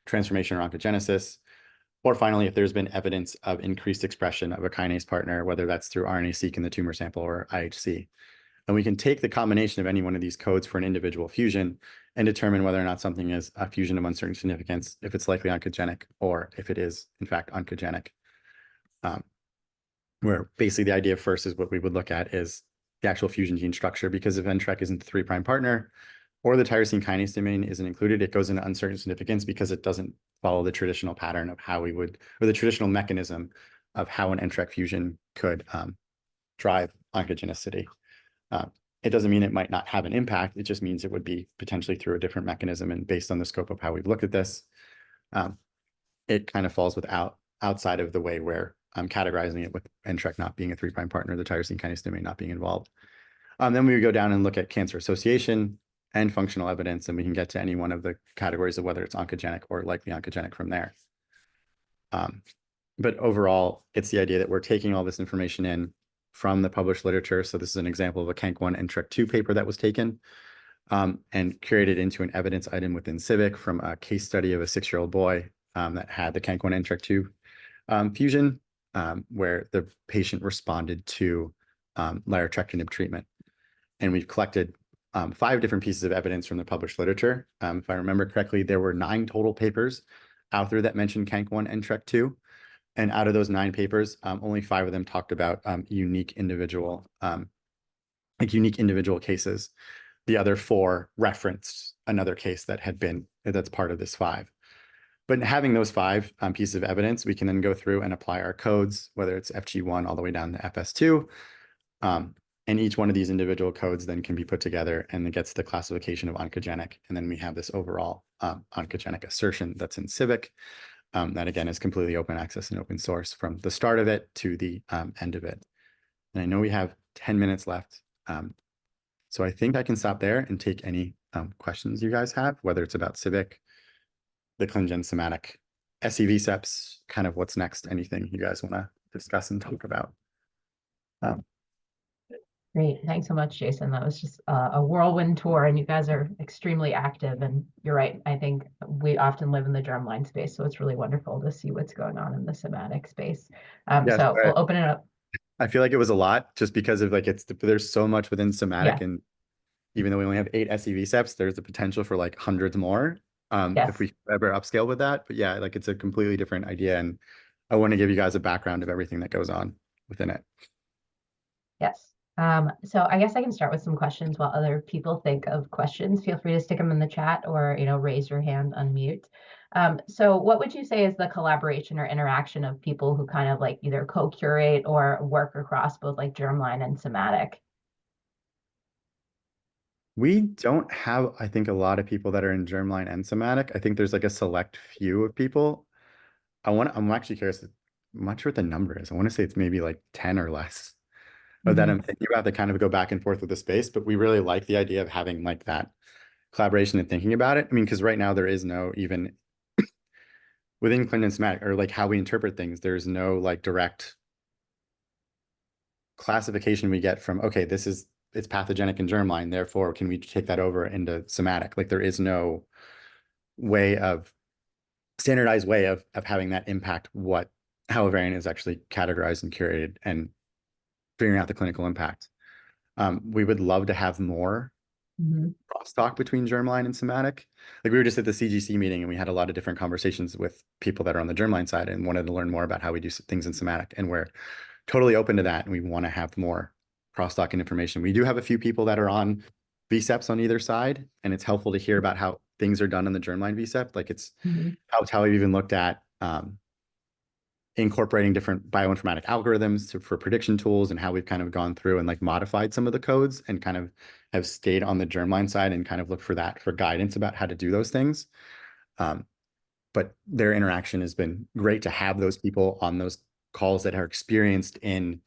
transformation or oncogenesis, or finally, if there's been evidence of increased expression of a kinase partner, whether that's through RNA-seq in the tumor sample or IHC. And we can take the combination of any one of these codes for an individual fusion and determine whether or not something is a fusion of uncertain significance, if it's likely oncogenic, or if it is, in fact, oncogenic. Where basically the idea first is what we would look at is the actual fusion gene structure, because if NTRK isn't the 3' partner or the tyrosine kinase domain isn't included, it goes into uncertain significance because it doesn't follow the traditional pattern of how we would, or the traditional mechanism of how an NTRK fusion could drive oncogenicity. It doesn't mean it might not have an impact. It just means it would be potentially through a different mechanism. And based on the scope of how we've looked at this, it kind of falls outside of the way where I'm categorizing it with NTRK not being a 3' partner, the tyrosine kinase domain not being involved. Then we would go down and look at cancer association. and functional evidence, and we can get to any one of the categories of whether it's oncogenic or likely oncogenic from there. But overall, it's the idea that we're taking all this information in from the published literature. So this is an example of a CANC1 and TREC2 paper that was taken and curated into an evidence item within Civic from a case study of a 6-year-old boy that had the CANC1 and TREC2 fusion, where the patient responded to larotrectinib treatment. And we've collected 5 different pieces of evidence from the published literature. If I remember correctly, there were 9 total papers out there that mentioned CANC1 and TREC2. And out of those 9 papers, only 5 of them talked about unique individual cases. The other 4 referenced another case that's part of this 5. But having those 5 pieces of evidence, we can then go through and apply our codes, whether it's FG1 all the way down to FS2. And each one of these individual codes then can be put together and it gets the classification of oncogenic. And then we have this overall oncogenic assertion that's in Civic. That again is completely open access and open source from the start of it to the end of it. And I know we have 10 minutes left. So I think I can stop there and take any questions you guys have, whether it's about Civic, the ClinGen Somatic VCEPs, kind of what's next, anything you guys want to discuss and talk about. Great. Thanks so much, Jason. That was just a whirlwind tour, and you guys are extremely active. And you're right. I think we often live in the germline space, so it's really wonderful to see what's going on in the somatic space. So we'll open it up. I feel like it was a lot just because of there's so much within somatic, and even though we only have 8 VCEPs, there's the potential for like hundreds more if we ever upscale with that. But yeah, like it's a completely different idea, and I want to give you guys a background of everything that goes on within it. Yes. So I guess I can start with some questions while other people think of questions. Feel free to stick them in the chat or, raise your hand, unmute. So what would you say is the collaboration or interaction of people who kind of like either co-curate or work across both like germline and somatic? We don't have, I think, a lot of people that are in germline and somatic. I think there's like a select few of people. I'm actually curious. I'm not sure what the number is. I want to say it's maybe like 10 or less. But then I'm thinking about to kind of go back and forth with the space, but we really like the idea of having like that collaboration and thinking about it. I mean, because right now there is no even within ClinGen Somatic or like how we interpret things, there's no like direct classification we get from, okay, it's pathogenic in germline, therefore can we take that over into somatic? Like there is no standardized way of having that impact how a variant is actually categorized and curated and figuring out the clinical impact. We would love to have more crosstalk between germline and somatic. Like we were just at the CGC meeting and we had a lot of different conversations with people that are on the germline side and wanted to learn more about how we do things in somatic. And we're totally open to that. And we want to have more crosstalk and information. We do have a few people that are on VCEPs on either side. And it's helpful to hear about how things are done in the germline VCEP. Like it's how we've even looked at incorporating different bioinformatic algorithms for prediction tools and how we've kind of gone through and like modified some of the codes and kind of have stayed on the germline side and kind of look for guidance about how to do those things. But their interaction has been great to have those people on those calls that are experienced in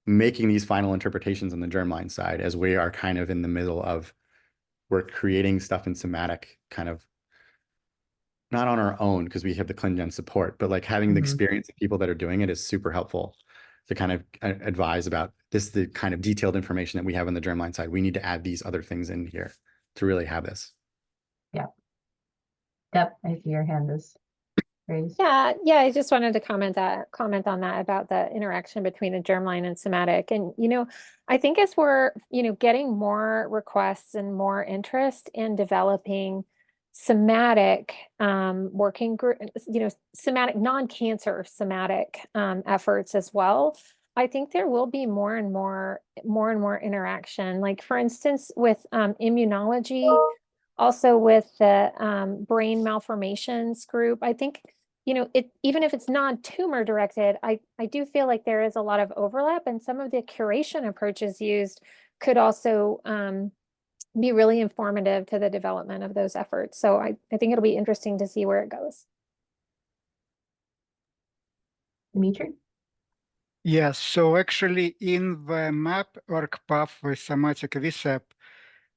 making these final interpretations on the germline side, as we are kind of in the middle of, we're creating stuff in somatic kind of not on our own because we have the ClinGen support, but like having the experience of people that are doing it is super helpful to kind of advise about the kind of detailed information that we have on the germline side. We need to add these other things in here to really have this. Yeah. Yep. I see your hand is raised. Yeah. I just wanted to comment on that about the interaction between the germline and somatic. And, I think as we're, getting more requests and more interest in developing somatic working group, somatic non-cancer somatic efforts as well, I think there will be more and more interaction. Like for instance, with immunology, also with the brain malformations group, I think even if it's non-tumor directed, I do feel like there is a lot of overlap, and some of the curation approaches used could also be really informative to the development of those efforts. So I think it'll be interesting to see where it goes. Dimitri? Yes, so actually in the map org path with somatic VCEP,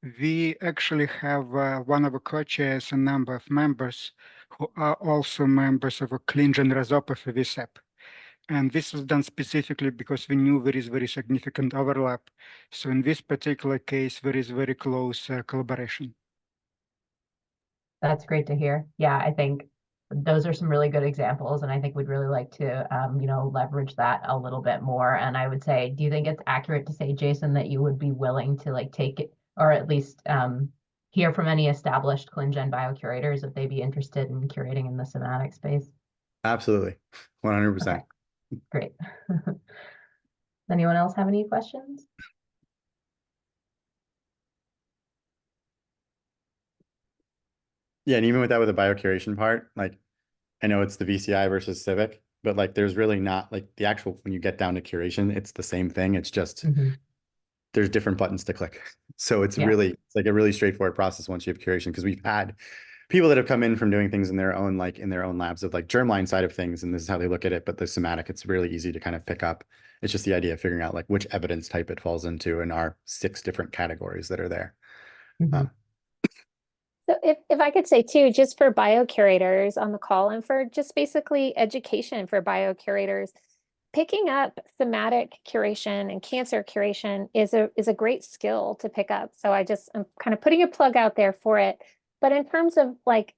We actually have one of the co-chairs, a number of members who are also members of a ClinGen Razopathy VCEP. And this was done specifically because we knew there is very significant overlap. So in this particular case, there is very close collaboration. That's great to hear. Yeah, I think those are some really good examples, and I think we'd really like to, leverage that a little bit more. And I would say, do you think it's accurate to say, Jason, that you would be willing to like take it, or at least hear from any established ClinGen biocurators if they'd be interested in curating in the somatic space? Absolutely. 100%. Okay, great. Anyone else have any questions? Yeah, and even with that, with the biocuration part, like I know it's the VCI versus Civic, but like there's really not like the actual, when you get down to curation, it's the same thing. It's just there's different buttons to click. So it's really, it's like a really straightforward process once you have curation, because we've had people that have come in from doing things in their own, like in their own labs of like germline side of things, and this is how they look at it. But the somatic, it's really easy to kind of pick up. It's just the idea of figuring out like which evidence type it falls into in our 6 different categories that are there. So if I could say too, just for biocurators on the call and for just basically education for biocurators, picking up somatic curation and cancer curation is a great skill to pick up. So I'm kind of putting a plug out there for it. But in terms of like,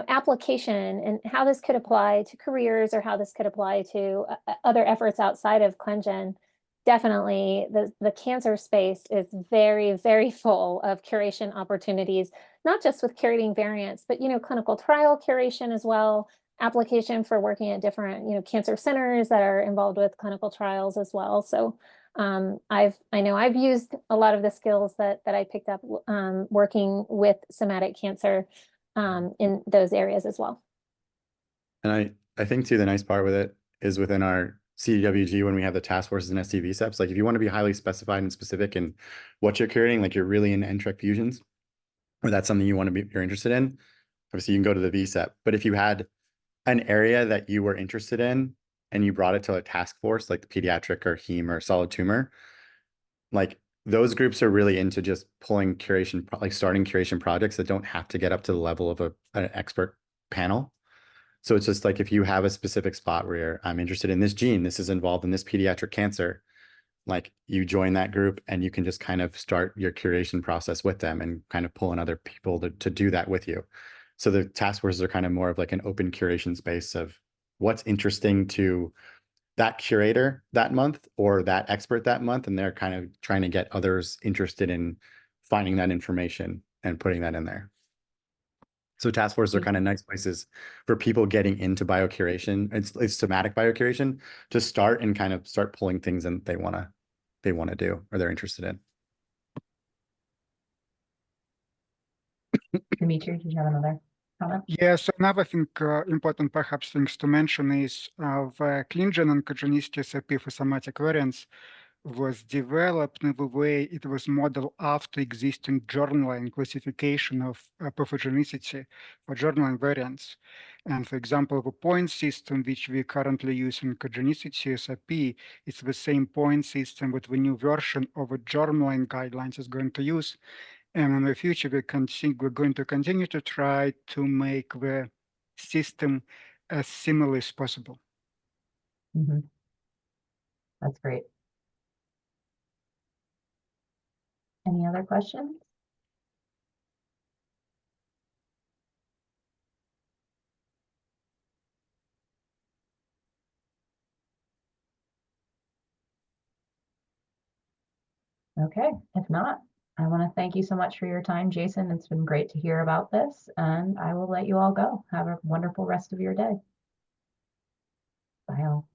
application and how this could apply to careers or how this could apply to other efforts outside of ClinGen, definitely the cancer space is very, very full of curation opportunities, not just with curating variants, but, clinical trial curation as well, application for working at different, cancer centers that are involved with clinical trials as well. So I know I've used a lot of the skills that I picked up working with somatic cancer in those areas as well. And I think too, the nice part with it is within our CDWG, when we have the task forces and ST-VCEPs, like if you want to be highly specified and specific in what you're curating, like you're really in NTRK fusions, or that's something you're interested in, obviously you can go to the VCEP. But if you had an area that you were interested in and you brought it to a task force, like the pediatric or heme or solid tumor, like those groups are really into just pulling curation, like starting curation projects that don't have to get up to the level of an expert panel. So it's just like if you have a specific spot where I'm interested in this gene, this is involved in this pediatric cancer, like you join that group and you can just kind of start your curation process with them and kind of pull in other people to do that with you. So the task forces are kind of more of like an open curation space of what's interesting to that curator that month or that expert that month. And they're kind of trying to get others interested in finding that information and putting that in there. So task forces are kind of nice places for people getting into biocuration. It's somatic biocuration to start and kind of start pulling things in they want to do or they're interested in. Dimitri, did you have another comment? Yes, another thing, important perhaps things to mention is the ClinGen oncogenicity SRP for somatic variants was developed in the way it was modeled after existing germline classification of pathogenicity for germline variants. And for example, the point system which we currently use in oncogenicity SRP, it's the same point system that the new version of the germline guidelines is going to use. And in the future, we're going to continue to try to make the system as similar as possible. That's great. Any other questions? Okay, if not, I want to thank you so much for your time, Jason. It's been great to hear about this, and I will let you all go. Have a wonderful rest of your day. Bye all.